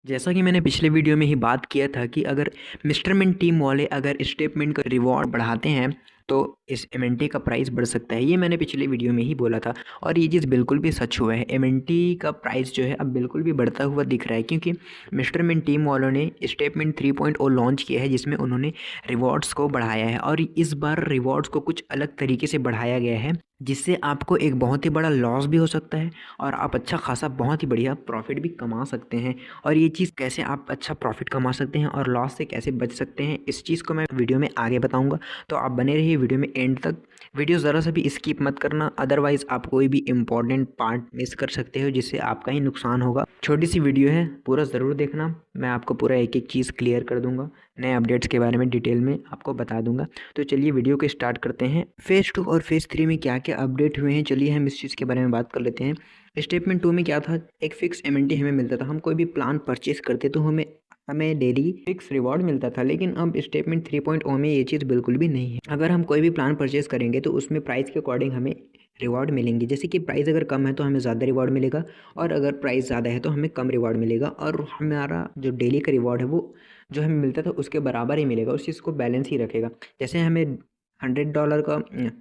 जैसा कि मैंने पिछले वीडियो में ही बात किया था कि अगर मिस्टर मिंट टीम वाले अगर स्टेटमेंट का रिवॉर्ड बढ़ाते हैं तो इस एमएनटी का प्राइस बढ़ सकता है। ये मैंने पिछले वीडियो में ही बोला था और ये चीज़ बिल्कुल भी सच हुआ है। एमएनटी का प्राइस जो है अब बिल्कुल भी बढ़ता हुआ दिख रहा है क्योंकि मिस्टर मिंट टीम वालों ने स्टेटमेंट 3.0 लॉन्च किया है जिसमें उन्होंने रिवॉर्ड्स को बढ़ाया है और इस बार रिवॉर्ड्स को कुछ अलग तरीके से बढ़ाया गया है जिससे आपको एक बहुत ही बड़ा लॉस भी हो सकता है और आप अच्छा खासा बहुत ही बढ़िया प्रॉफिट भी कमा सकते हैं। और ये चीज़ कैसे आप अच्छा प्रॉफिट कमा सकते हैं और लॉस से कैसे बच सकते हैं इस चीज़ को मैं वीडियो में आगे बताऊंगा। तो आप बने रहिए वीडियो में एंड तक। वीडियो ज़रा सा भी स्किप मत करना, अदरवाइज़ आप कोई भी इंपॉर्टेंट पार्ट मिस कर सकते हो जिससे आपका ही नुकसान होगा। छोटी सी वीडियो है, पूरा ज़रूर देखना। मैं आपको पूरा एक एक चीज़ क्लियर कर दूंगा, नए अपडेट्स के बारे में डिटेल में आपको बता दूंगा। तो चलिए वीडियो को स्टार्ट करते हैं। फेज़ 2 और फेज़ 3 में क्या क्या अपडेट हुए हैं, चलिए हम इस चीज़ के बारे में बात कर लेते हैं। स्टेटमेंट 2 में क्या था, एक फिक्स एमएनटी हमें मिलता था। हम कोई भी प्लान परचेस करते तो हमें हमें डेली फिक्स रिवॉर्ड मिलता था, लेकिन अब स्टेटमेंट 3.0 में ये चीज़ बिल्कुल भी नहीं है। अगर हम कोई भी प्लान परचेस करेंगे तो उसमें प्राइस के अकॉर्डिंग हमें रिवॉर्ड मिलेंगे। जैसे कि प्राइस अगर कम है तो हमें ज़्यादा रिवॉर्ड मिलेगा और अगर प्राइस ज़्यादा है तो हमें कम रिवॉर्ड मिलेगा और हमारा जो डेली का रिवॉर्ड है वो जो हमें मिलता था उसके बराबर ही मिलेगा। उस चीज़ को बैलेंस ही रखेगा। जैसे हमें $100 का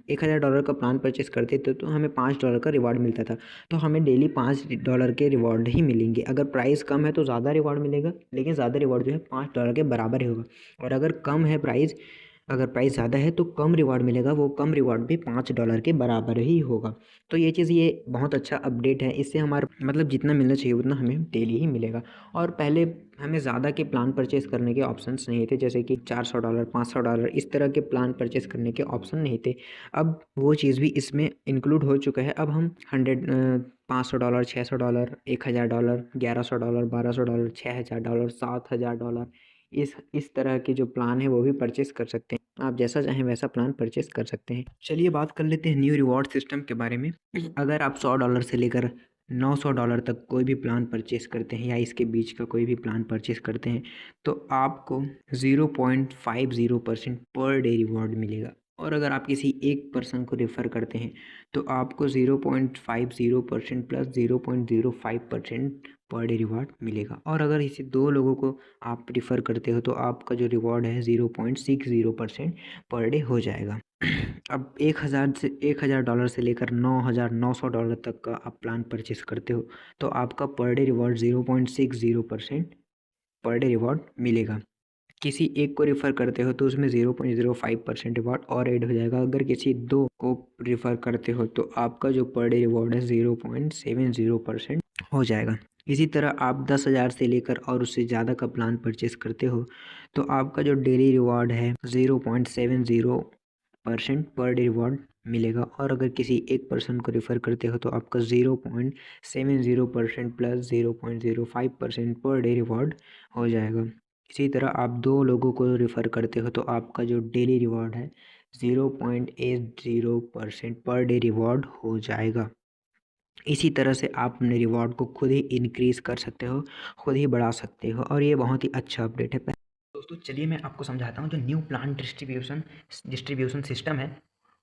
$1000 का प्लान परचेस करते थे तो हमें $5 का रिवॉर्ड मिलता था। तो हमें डेली $5 के रिवॉर्ड ही मिलेंगे। अगर प्राइस कम है तो ज़्यादा रिवॉर्ड मिलेगा, लेकिन ज़्यादा रिवॉर्ड जो है $5 के बराबर ही होगा। और अगर कम है प्राइस, अगर प्राइस ज़्यादा है तो कम रिवॉर्ड मिलेगा, वो कम रिवॉर्ड भी $5 के बराबर ही होगा। तो ये चीज़ ये बहुत अच्छा अपडेट है। इससे हमारा मतलब जितना मिलना चाहिए उतना हमें डेली ही मिलेगा। और पहले हमें ज़्यादा के प्लान परचेस करने के ऑप्शंस नहीं थे, जैसे कि $400 $500 इस तरह के प्लान परचेस करने के ऑप्शन नहीं थे। अब वो चीज़ भी इसमें इंक्लूड हो चुका है। अब हम $500 $600 $1000 $1100 $1200 $6000 $7000 इस तरह के जो प्लान है वो भी परचेस कर सकते हैं। आप जैसा चाहें वैसा प्लान परचेस कर सकते हैं। चलिए बात कर लेते हैं न्यू रिवॉर्ड सिस्टम के बारे में। अगर आप $100 से लेकर $900 तक कोई भी प्लान परचेस करते हैं या इसके बीच का कोई भी प्लान परचेस करते हैं तो आपको 0.50% पर डे रिवॉर्ड मिलेगा। और अगर आप किसी एक पर्सन को रेफ़र करते हैं तो आपको 0.50% प्लस 0.05% पर डे रिवॉर्ड मिलेगा। और अगर इसी दो लोगों को आप रिफ़र करते हो तो आपका जो रिवॉर्ड है 0.60% पर डे हो जाएगा। अब $1000 से लेकर $9900 तक का आप प्लान परचेस करते हो तो आपका per day reward 0.60% per day reward मिलेगा। किसी एक को रेफ़र करते हो तो उसमें 0.05% रिवॉर्ड और ऐड हो जाएगा। अगर किसी दो को रेफ़र करते हो तो आपका जो पर डे रिवॉर्ड है 0.70% हो जाएगा। इसी तरह आप 10,000 से लेकर और उससे ज़्यादा का प्लान परचेस करते हो तो आपका जो डेली रिवॉर्ड है 0.70% पर डे रिवॉर्ड मिलेगा। और अगर किसी एक पर्सन को रेफ़र करते हो तो आपका 0.70% प्लस 0.05% पर डे रिवॉर्ड हो जाएगा। इसी तरह आप दो लोगों को रेफ़र करते हो तो आपका जो डेली रिवॉर्ड है 0.80% पर डे रिवॉर्ड हो जाएगा। इसी तरह से आप अपने रिवॉर्ड को खुद ही इंक्रीज़ कर सकते हो, खुद ही बढ़ा सकते हो और ये बहुत ही अच्छा अपडेट है। दोस्तों चलिए मैं आपको समझाता हूँ जो न्यू प्लान डिस्ट्रीब्यूशन सिस्टम है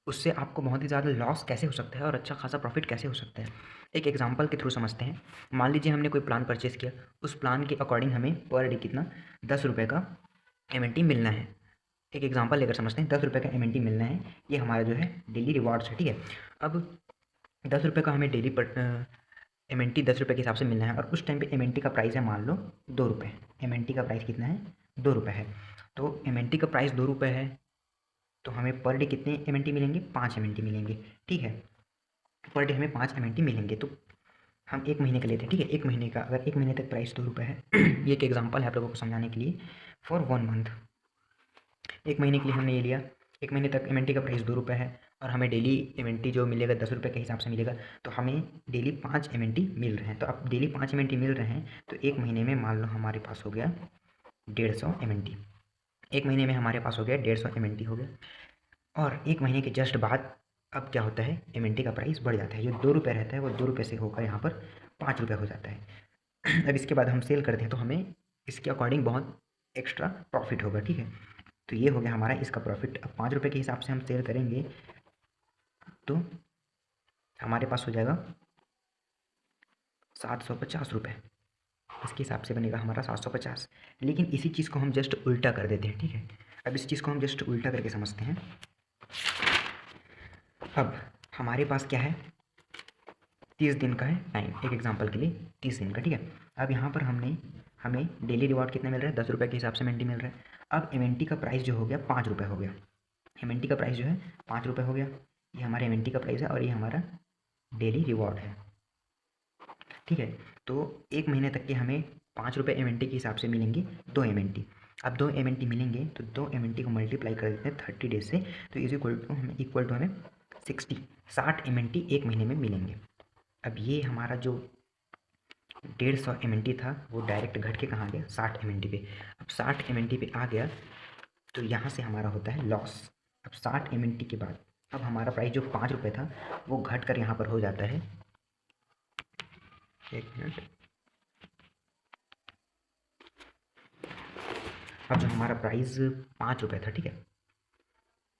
उससे आपको बहुत ही ज़्यादा लॉस कैसे हो सकता है और अच्छा खासा प्रॉफिट कैसे हो सकता है। एक एग्जांपल के थ्रू समझते हैं। मान लीजिए हमने कोई प्लान परचेज़ किया, उस प्लान के अकॉर्डिंग हमें पर डे कितना ₹10 का एमएनटी मिलना है। एक एग्जांपल लेकर समझते हैं। ₹10 का एमएनटी मिलना है, ये हमारा जो है डेली रिवॉर्ड्स है, ठीक है। अब ₹10 का हमें डेली एमएनटी ₹10 के हिसाब से मिलना है और उस टाइम पे एमएनटी का प्राइस है मान लो ₹2। एमएनटी का प्राइस कितना है? ₹2 है। तो एमएनटी का प्राइस ₹2 है तो हमें पर डे कितने एमएनटी मिलेंगे? 5 एमएनटी मिलेंगे, ठीक है। पर डे हमें 5 एमएनटी मिलेंगे। तो हम 1 महीने का लेते हैं, ठीक है। 1 महीने का, अगर 1 महीने तक प्राइस ₹2 है ये एक एग्जांपल है आप लोगों को समझाने के लिए। फॉर 1 मंथ, 1 महीने के लिए हमने ये लिया। 1 महीने तक एमएनटी का प्राइस ₹2 है और हमें डेली एमएनटी जो मिलेगा ₹10 के हिसाब से मिलेगा। तो हमें डेली 5 एमएनटी मिल रहे हैं। तो अब डेली 5 एमएनटी मिल रहे हैं तो 1 महीने में मान लो हमारे पास हो गया 150 एमएनटी। 1 महीने में हमारे पास हो गया 150 एमएनटी हो गया। और 1 महीने के जस्ट बाद अब क्या होता है, एमएनटी का प्राइस बढ़ जाता है। जो ₹2 रहता है वो ₹2 से होकर यहाँ पर ₹5 हो जाता है। अब इसके बाद हम सेल करते हैं तो हमें इसके अकॉर्डिंग बहुत एक्स्ट्रा प्रॉफिट होगा, ठीक है। तो ये हो गया हमारा इसका प्रॉफिट। अब ₹5 के हिसाब से हम सेल करेंगे तो हमारे पास हो जाएगा ₹750। इसके हिसाब से बनेगा हमारा 750। लेकिन इसी चीज़ को हम जस्ट उल्टा कर देते हैं, ठीक है। अब इस चीज़ को हम जस्ट उल्टा करके समझते हैं। अब हमारे पास क्या है, 30 दिन का है टाइम, एक एग्जांपल के लिए 30 दिन का, ठीक है। अब यहाँ पर हमें डेली रिवॉर्ड कितना मिल रहा है, 10 रुपये के हिसाब से एम मिल रहा है। अब एम का प्राइस जो हो गया 5 रुपये हो गया, एम का प्राइस जो है 5 रुपये हो गया। ये हमारा एम का प्राइस है और ये हमारा डेली रिवॉर्ड है, ठीक है। तो एक महीने तक के हमें 5 रुपये एम के हिसाब से मिलेंगे 2 एम। अब 2 एम मिलेंगे तो 2 एम को मल्टीप्लाई कर देते हैं 30 डेज से, तो इज इक्वल टू हमें 60 एम एक महीने में मिलेंगे। अब ये हमारा जो 150 एम था वो डायरेक्ट घट के कहाँ गया, 60 एम पे। अब 60 एम पे आ गया तो यहाँ से हमारा होता है लॉस। अब 60 एम के बाद अब हमारा प्राइस जो 5 रुपये था वो घट कर यहाँ पर हो जाता है, एक मिनट। अब जो हमारा प्राइस 5 रुपये था, ठीक है,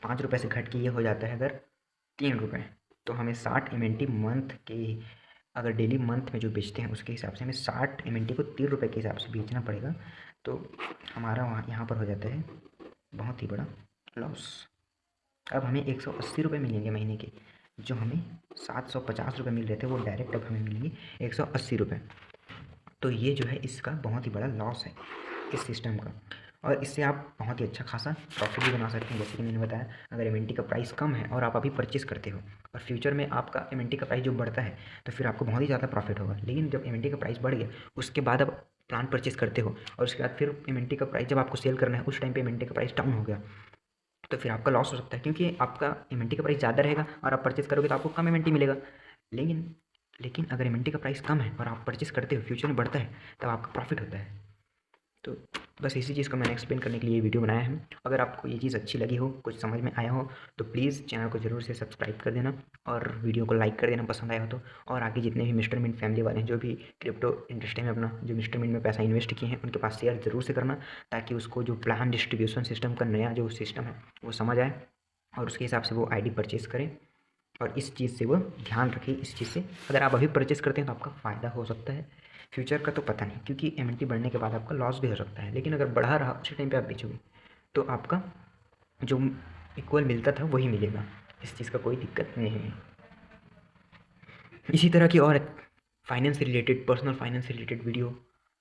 5 रुपये से घट के ये हो जाता है अगर 3 रुपये, तो हमें 60 एम मंथ के, अगर डेली मंथ में जो बेचते हैं उसके हिसाब से हमें 60 एम को 3 रुपये के हिसाब से बेचना पड़ेगा। तो हमारा वहाँ यहाँ पर हो जाता है बहुत ही बड़ा लॉस। अब हमें 180 रुपये मिलेंगे महीने के, जो हमें 750 रुपये मिल रहे थे वो डायरेक्ट अब हमें मिलेंगे 180 रुपये। तो ये जो है इसका बहुत ही बड़ा लॉस है इस सिस्टम का, और इससे आप बहुत ही अच्छा खासा प्रॉफिट भी बना सकते हैं। जैसे कि मैंने बताया, अगर एम का प्राइस कम है और आप अभी परचेस करते हो और फ्यूचर में आपका एम का प्राइस जो बढ़ता है तो फिर आपको बहुत ही ज़्यादा प्रॉफिट होगा। लेकिन जब एम का प्राइस बढ़ गया उसके बाद आप प्लान परचेस करते हो और उसके बाद फिर एम का प्राइस जब आपको सेल करना है उस टाइम पे एम का प्राइस डाउन हो गया, तो फिर आपका लॉस हो सकता है, क्योंकि आपका एम का प्राइस ज़्यादा रहेगा और आप परचेस करोगे तो आपको कम एम मिलेगा। लेकिन लेकिन अगर एम का प्राइस कम है और आप परचेस करते हो, फ्यूचर में बढ़ता है, तब आपका प्रॉफिट होता है। तो बस इसी चीज़ को मैंने एक्सप्लेन करने के लिए वीडियो बनाया है। अगर आपको ये चीज़ अच्छी लगी हो, कुछ समझ में आया हो, तो प्लीज़ चैनल को ज़रूर से सब्सक्राइब कर देना और वीडियो को लाइक कर देना पसंद आया हो तो। और आगे जितने भी मिस्टर मिंट फैमिली वाले हैं जो भी क्रिप्टो इंडस्ट्री में अपना जो मिस्टर मिंट में पैसा इन्वेस्ट किए हैं उनके पास शेयर ज़रूर से करना, ताकि उसको जो प्लान डिस्ट्रीब्यूशन सिस्टम का नया जो सिस्टम है वो समझ आए और उसके हिसाब से वो आईडी परचेज़ करें। और इस चीज़ से वो ध्यान रखिए, इस चीज़ से अगर आप अभी परचेस करते हैं तो आपका फ़ायदा हो सकता है, फ्यूचर का तो पता नहीं, क्योंकि एम बढ़ने के बाद आपका लॉस भी हो सकता है। लेकिन अगर बढ़ा रहा उसी टाइम पे आप बेचोगे तो आपका जो इक्वल मिलता था वही मिलेगा, इस चीज़ का कोई दिक्कत नहीं है। इसी तरह की और फाइनेंस से रिलेटेड, पर्सनल फाइनेंस से रिलेटेड वीडियो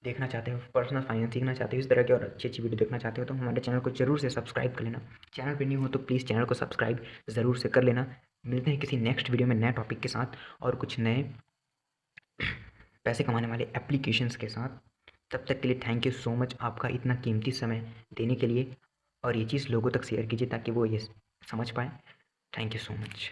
देखना चाहते हो, पर्सनल फाइनेंस सीखना चाहते हो, इस तरह की और अच्छी अच्छी वीडियो देखना चाहते हो तो हमारे चैनल को ज़रूर से सब्सक्राइब कर लेना। चैनल पर न्यू हो तो प्लीज़ चैनल को सब्सक्राइब ज़रूर से कर लेना। मिलते हैं किसी नेक्स्ट वीडियो में नए टॉपिक के साथ और कुछ नए पैसे कमाने वाले एप्लीकेशंस के साथ। तब तक के लिए थैंक यू सो मच, आपका इतना कीमती समय देने के लिए, और ये चीज़ लोगों तक शेयर कीजिए ताकि वो ये समझ पाएँ। Thank you so much.